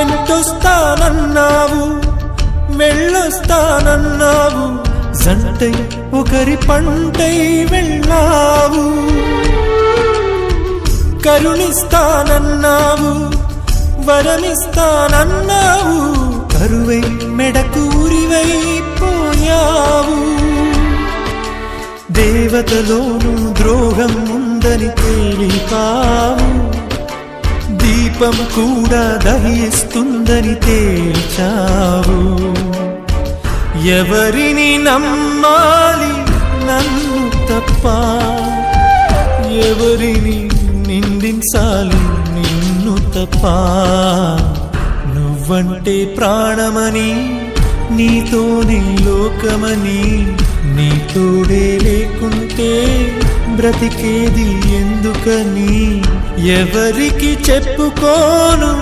వెంటొస్తానన్నావు వెళ్ళొస్తానన్నావు, జంటై ఒకరి పంటై వెళ్ళావు. కరుణిస్తానన్నావు వరమిస్తానన్నావు, కరువై మెడకూరివైపోయావు. దేవతలోను ద్రోహం ఉందని తేలిపావు, దీపం కూడా దహిస్తుందని తేల్చావు. ఎవరిని నమ్మాలి నన్ను తప్ప, ఎవరిని నిందించాలి నిన్ను తప్ప. నువ్వంటే ప్రాణమని, నీతోనే లోకమని, నీ తోడే లేకుంటే బ్రతికేది ఎందుకని ఎవరికి చెప్పుకోను.